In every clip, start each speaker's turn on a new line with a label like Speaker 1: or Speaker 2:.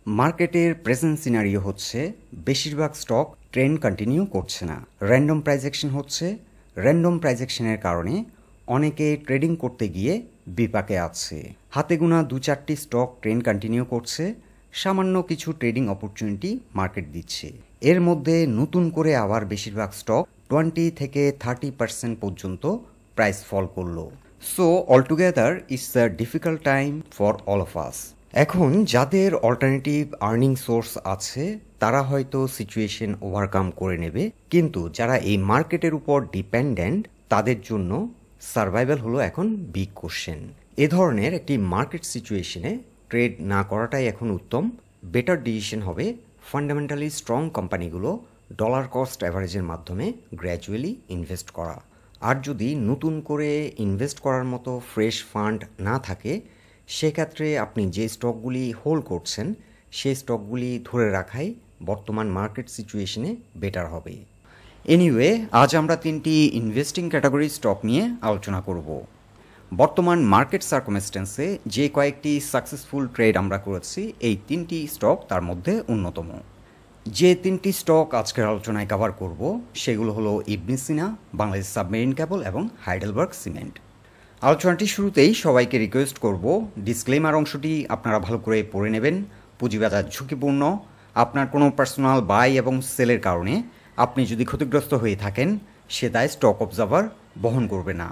Speaker 1: মার্কেটের present scenario হচ্ছে বেশিরভাগ স্টক ট্রেন্ড কন্টিনিউ করছে না, র্যান্ডম প্রাইস অ্যাকশন হচ্ছে। র্যান্ডম প্রাইস অ্যাকশনের কারণে অনেকে ট্রেডিং করতে গিয়ে বিপাকে আছে। হাতে গোনা 2-4টি স্টক ট্রেন্ড কন্টিনিউ করছে, সামান্য কিছু ট্রেডিং অপরচুনিটি মার্কেট দিচ্ছে। এর মধ্যে নতুন করে আবার বেশিরভাগ স্টক 20 থেকে 30% পর্যন্ত প্রাইস ফল করলো। So altogether it's a difficult time for all of us. এখন যাদের অল্টারনেটিভ আর্নিং সোর্স আছে তারা হয়তো সিচুয়েশন ওভারকাম করে নেবে, কিন্তু যারা এই মার্কেটের উপর ডিপেন্ডেন্ট তাদের জন্য সার্ভাইভাল হলো এখন বিগ কোশ্চেন। এ ধরনের একটি মার্কেট সিচুয়েশনে ট্রেড না করাটাই এখন উত্তম। বেটার ডিসিশন হবে ফান্ডামেন্টালি স্ট্রং কোম্পানিগুলো ডলার কস্ট অ্যাভারেজের মাধ্যমে গ্র্যাজুয়ালি ইনভেস্ট করা। আর যদি নতুন করে ইনভেস্ট করার মতো ফ্রেশ ফান্ড না থাকে সেক্ষেত্রে আপনি যে স্টকগুলি হোল্ড করছেন সেই স্টকগুলি ধরে রাখাই বর্তমান মার্কেট সিচুয়েশনে বেটার হবে। এনিওয়ে, আজ আমরা 3টি ইনভেস্টিং ক্যাটাগরি স্টক নিয়ে আলোচনা করব। বর্তমান মার্কেট সার্কামস্ট্যান্সে যে কয়েকটি সাকসেসফুল ট্রেড আমরা করেছি এই 3টি স্টক তার মধ্যে অন্যতম। যে 3টি স্টক আজকের আলোচনায় কভার করব সেগুলো হলো ইবনেসিনা, বাংলাদেশ সাবমেরিন কেবল এবং হাইডেলবার্গ সিমেন্ট। আলোচনাটি শুরুতেই সবাইকে রিকোয়েস্ট করব ডিসক্লেমার অংশটি আপনারা ভালো করে পড়ে নেবেন। পুঁজিবাজার ঝুঁকিপূর্ণ, আপনার কোনো পার্সোনাল বাই এবং সেলের কারণে আপনি যদি ক্ষতিগ্রস্ত হয়ে থাকেন সে দায় স্টক অবজার্ভার বহন করবে না।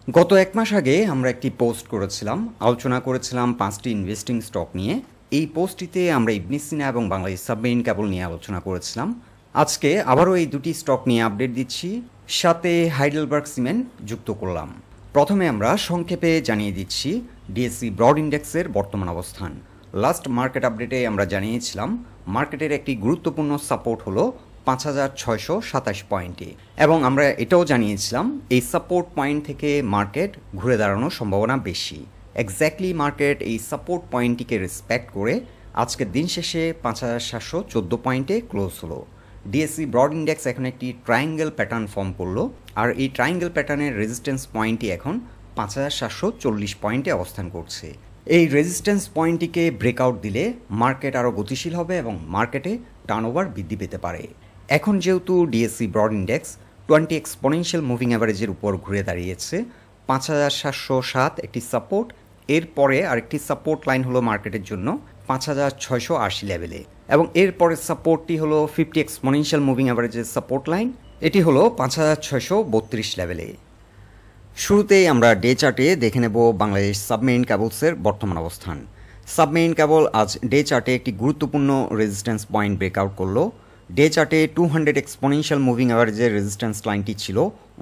Speaker 1: গত 1 মাস আগে আমরা একটি পোস্ট করেছিলাম, আলোচনা করেছিলাম 5টি ইনভেস্টিং স্টক নিয়ে। এই পোস্টটিতে আমরা ইবনেসিনা এবং বাংলাদেশ সাবমেরিন কেবল নিয়ে আলোচনা করেছিলাম। আজকে আবারও এই 2টি স্টক নিয়ে আপডেট দিচ্ছি, সাথে হাইডেলবার্গ সিমেন্ট যুক্ত করলাম। প্রথমে আমরা সংক্ষেপে জানিয়ে দিচ্ছি ডিএসসি ব্রড ইন্ডেক্সের বর্তমান অবস্থান। লাস্ট মার্কেট আপডেটে আমরা জানিয়েছিলাম মার্কেটের একটি গুরুত্বপূর্ণ সাপোর্ট হলো 5627 পয়েন্টে, এবং আমরা এটাও জানিয়েছিলাম এই সাপোর্ট পয়েন্ট থেকে মার্কেট ঘুরে দাঁড়ানোর সম্ভাবনা বেশি। এক্স্যাক্টলি মার্কেট এই সাপোর্ট পয়েন্টটিকে রেসপেক্ট করে আজকের দিন শেষে 5714 পয়েন্টে ক্লোজ হলো। ডিএসসি ব্রড ইন্ডেক্স এখন একটি ট্রায়াঙ্গেল প্যাটার্ন ফর্ম করলো, আর এই ট্রায়াঙ্গেল প্যাটার্নের রেজিস্ট্যান্স পয়েন্টটি এখন 5740 পয়েন্টে অবস্থান করছে। এই রেজিস্ট্যান্স পয়েন্টটিকে ব্রেকআউট দিলে মার্কেট আরও গতিশীল হবে এবং মার্কেটে টার্নওভার বৃদ্ধি পেতে পারে। এখন যেহেতু DSC broad index 20 exponential moving অ্যাভারেজের উপর ঘুরে দাঁড়িয়েছে, 5707 একটি সাপোর্ট, এরপরে আরেকটি সাপোর্ট লাইন হলো মার্কেটের জন্য 5680 লেভেলে, এবং এরপরের সাপোর্টটি হলো 50 এক্সপোনেনশিয়াল মুভিং অ্যাভারেজের সাপোর্ট লাইন, এটি হলো 5632 লেভেলে। শুরুতেই আমরা ডে চার্টে দেখে নেব বাংলাদেশ সাবমেরিন কেবলসের বর্তমান অবস্থান। সাবমেরিন কেবল আজ ডে চার্টে একটি গুরুত্বপূর্ণ রেজিস্ট্যান্স পয়েন্ট ব্রেকআউট করলো। ডে চার্টে 200 এক্সপোনেনশিয়াল মুভিং অ্যাভারেজের রেজিস্ট্যান্স লাইনটি ছিল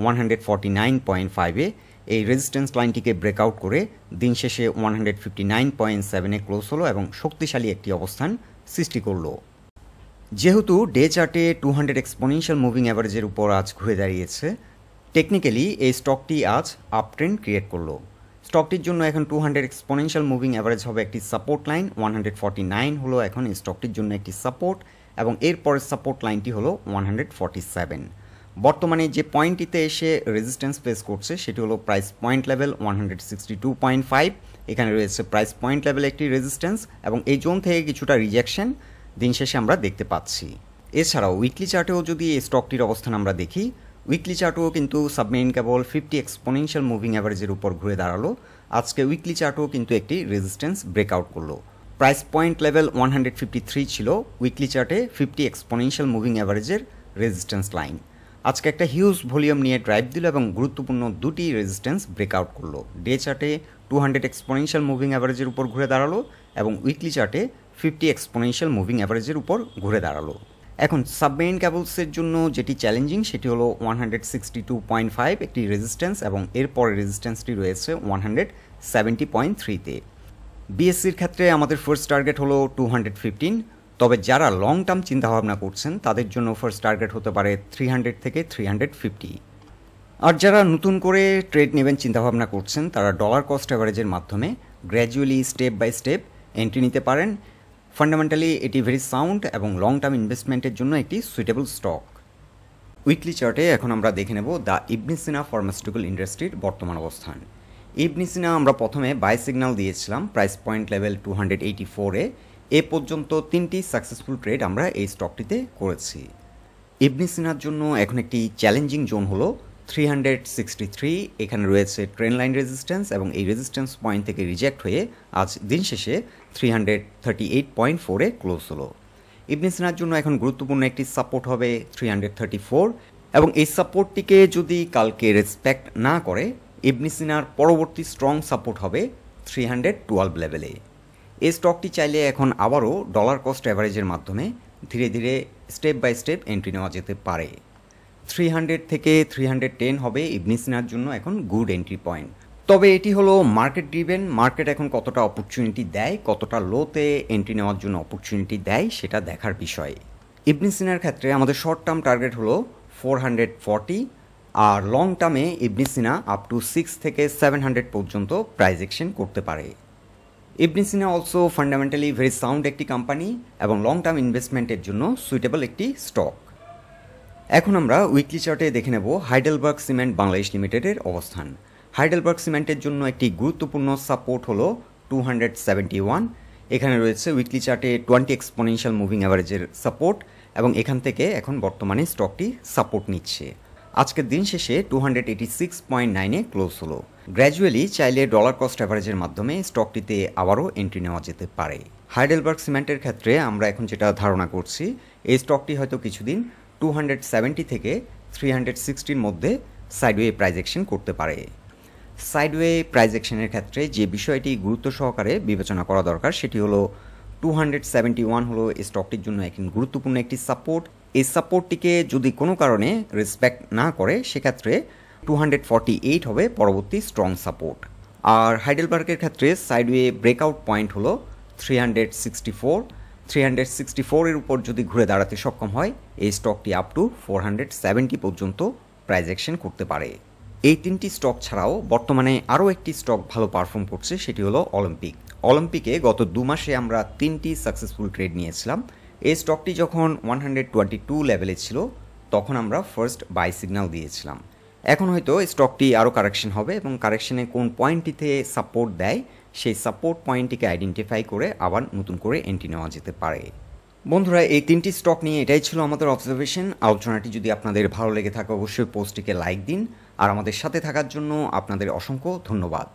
Speaker 1: 149.5-এ। এই রেজিস্ট্যান্স লাইনটিকে ব্রেকআউট করে দিন শেষে 159.7-এ ক্লোজ হলো এবং শক্তিশালী একটি অবস্থান সৃষ্টি করলো। যেহেতু ডে চার্টে 200 এক্সপোনেনশিয়াল মুভিং অ্যাভারেজের উপর আজ ঘুরে দাঁড়িয়েছে, টেকনিক্যালি এই স্টকটি আজ আপ ট্রেন্ড ক্রিয়েট করলো। স্টকটির জন্য এখন 200 এক্সপোনেনশিয়াল মুভিং অ্যাভারেজ হবে একটি সাপোর্ট লাইন, 149 হলো এখন এই স্টকটির জন্য একটি সাপোর্ট, এবং এরপরের সাপোর্ট লাইনটি হলো 147। বর্তমানে যে পয়েন্টটিতে এসে রেজিস্ট্যান্স ফেস করছে সেটি হলো প্রাইস পয়েন্ট লেভেল 162.5। এখানে রয়েছে প্রাইস পয়েন্ট লেভেলে একটি রেজিস্ট্যান্স, এবং এই জোন থেকে কিছুটা রিজেকশন দিন শেষে আমরা দেখতে পাচ্ছি। এছাড়াও উইকলি চার্টেও যদি এই স্টকটির অবস্থান আমরা দেখি, উইকলি চার্টও কিন্তু সাবমেরিন কেবল 50 এক্সপোনেনশিয়াল মুভিং অ্যাভারেজের উপর ঘুরে দাঁড়ালো। আজকে উইকলি চার্টও কিন্তু একটি রেজিস্ট্যান্স ব্রেকআউট করলো। প্রাইস পয়েন্ট লেভেল 153 ছিল উইকলি চার্টে 50 এক্সপোনেনশিয়াল মুভিং অ্যাভারেজের রেজিস্ট্যান্স লাইন। আজকে একটা হিউজ ভলিউম নিয়ে ড্রাইভ দিল এবং গুরুত্বপূর্ণ 2টি রেজিস্ট্যান্স ব্রেকআউট করলো। ডে চার্টে 200 এক্সপোনেনশিয়াল মুভিং অ্যাভারেজের উপর ঘুরে দাঁড়ালো এবং উইকলি চার্টে 50 এক্সপোনেনশিয়াল মুভিং অ্যাভারেজের উপর ঘুরে দাঁড়ালো। এখন সাবমেরিন কেবলসের জন্য যেটি চ্যালেঞ্জিং সেটি হলো 162.5 একটি রেজিস্ট্যান্স, এবং এরপরে রেজিস্ট্যান্সটি রয়েছে 170.3-তে। বিএসসির ক্ষেত্রে আমাদের ফার্স্ট টার্গেট হলো 215, তবে যারা লং টার্ম চিন্তাভাবনা করছেন তাদের জন্য ফার্স্ট টার্গেট হতে পারে 300 থেকে 350। আর যারা নতুন করে ট্রেড নেবেন চিন্তাভাবনা করছেন তারা ডলার কস্ট অ্যাভারেজের মাধ্যমে gradually step by step entry নিতে পারেন। ফান্ডামেন্টালি এটি ভেরি সাউন্ড এবং লং টার্ম ইনভেস্টমেন্টের জন্য একটি সুইটেবল স্টক। উইকলি চার্টে এখন আমরা দেখে নেব দ্য ইবনেসিনা ফার্মাসিউটিক্যাল ইন্ডাস্ট্রির বর্তমান অবস্থান। ইবনেসিনা আমরা প্রথমে বাই সিগন্যাল দিয়েছিলাম প্রাইস পয়েন্ট লেভেল 284-এ। এ পর্যন্ত 3টি সাকসেসফুল ট্রেড আমরা এই স্টকটিতে করেছি। ইবনেসিনার জন্য এখন একটি চ্যালেঞ্জিং জোন হলো 363। এখানে রয়েছে ট্রেন লাইন রেজিস্ট্যান্স এবং এই রেজিস্ট্যান্স পয়েন্ট থেকে রিজেক্ট হয়ে আজ দিন শেষে 338.4 ক্লোজ হলো। ইবনেসিনার জন্য এখন গুরুত্বপূর্ণ একটি সাপোর্ট হবে 334 এবং এই সাপোর্টটিকে যদি কালকে রেসপেক্ট না করে ইবনেসিনার পরবর্তী স্ট্রং সাপোর্ট হবে 312 লেভেলে। এই স্টকটি চাইলে এখন আবারও ডলার কস্ট অ্যাভারেজের মাধ্যমে ধীরে ধীরে স্টেপ বাই স্টেপ এন্ট্রি নেওয়া যেতে পারে। 300 থেকে 310 হবে ইবনেসিনার জন্য এখন গুড এন্ট্রি পয়েন্ট। তবে এটি হলো মার্কেট ড্রিভেন, মার্কেট এখন কতটা অপরচুনিটি দেয়, কতটা লোতে এন্ট্রি নেওয়ার জন্য অপরচুনিটি দেয় সেটা দেখার বিষয়। ইবনেসিনার ক্ষেত্রে আমাদের শর্ট টার্ম টার্গেট হলো 440 আর লং টার্মে ইবনেসিনা আপ টু 6 থেকে 700 পর্যন্ত প্রাইস অ্যাকশন করতে পারে। Ibn Sina also fundamentally very sound একটি কোম্পানি এবং লং টার্ম ইনভেস্টমেন্টের জন্য সুইটেবল একটি স্টক। এখন আমরা উইকলি চার্টে দেখে নেব হাইডেলবার্গ সিমেন্ট বাংলাদেশ লিমিটেডের অবস্থান। হাইডেলবার্গ সিমেন্টের জন্য একটি গুরুত্বপূর্ণ সাপোর্ট হলো 271। এখানে রয়েছে উইকলি চার্টে 20 এক্সপোনেনশিয়াল মুভিং অ্যাভারেজের সাপোর্ট এবং এখান থেকে এখন বর্তমানে স্টকটি সাপোর্ট নিচ্ছে। আজকের দিন শেষে 286.9 ক্লোজ হলো। গ্র্যাজুয়ালি চাইলে ডলার কস্ট অ্যাভারেজের মাধ্যমে স্টকটিতে আবারও এন্ট্রি নেওয়া যেতে পারে। হাইডেলবার্গ সিমেন্টের ক্ষেত্রে আমরা এখন যেটা ধারণা করছি এই স্টকটি হয়তো কিছুদিন 270 থেকে 360-র মধ্যে সাইডওয়ে প্রাইস অ্যাকশন করতে পারে। সাইডওয়ে প্রাইস অ্যাকশনের ক্ষেত্রে যে বিষয়টি গুরুত্ব সহকারে বিবেচনা করা দরকার সেটি হলো 271 হলো এই স্টকটির জন্য এখন গুরুত্বপূর্ণ একটি সাপোর্ট। এই সাপোর্টটিকে যদি কোনো কারণে রেসপেক্ট না করে সেক্ষেত্রে 248 হবে পরবর্তী স্ট্রং সাপোর্ট। আর হাইডেলবার্গের ক্ষেত্রে সাইডওয়ে ব্রেকআউট পয়েন্ট হলো 364। 364-এর উপর যদি ঘুরে দাঁড়াতে সক্ষম হয় এই স্টকটি আপ টু 470 পর্যন্ত প্রাইস অ্যাকশন করতে পারে। এই 3টি স্টক ছাড়াও বর্তমানে আরও একটি স্টক ভালো পারফর্ম করছে সেটি হলো অলিম্পিক। অলিম্পিকে গত 2 মাসে আমরা 3টি সাকসেসফুল ট্রেড নিয়েছিলাম। এই স্টকটি যখন 122 লেভেলে ছিল তখন আমরা ফার্স্ট বাই সিগন্যাল দিয়েছিলাম। এখন হয়তো স্টকটি আরও কারেকশন হবে এবং কারেকশনে কোন পয়েন্টটিতে সাপোর্ট দেয় সেই সাপোর্ট পয়েন্টটিকে আইডেন্টিফাই করে আবার নতুন করে এন্ট্রি নেওয়া যেতে পারে। বন্ধুরা এই 3টি স্টক নিয়ে এটাই ছিল আমাদের অবজারভেশন। আলোচনাটি যদি আপনাদের ভালো লেগে থাকে অবশ্যই পোস্টটিকে লাইক দিন আর আমাদের সাথে থাকার জন্য আপনাদের অসংখ্য ধন্যবাদ।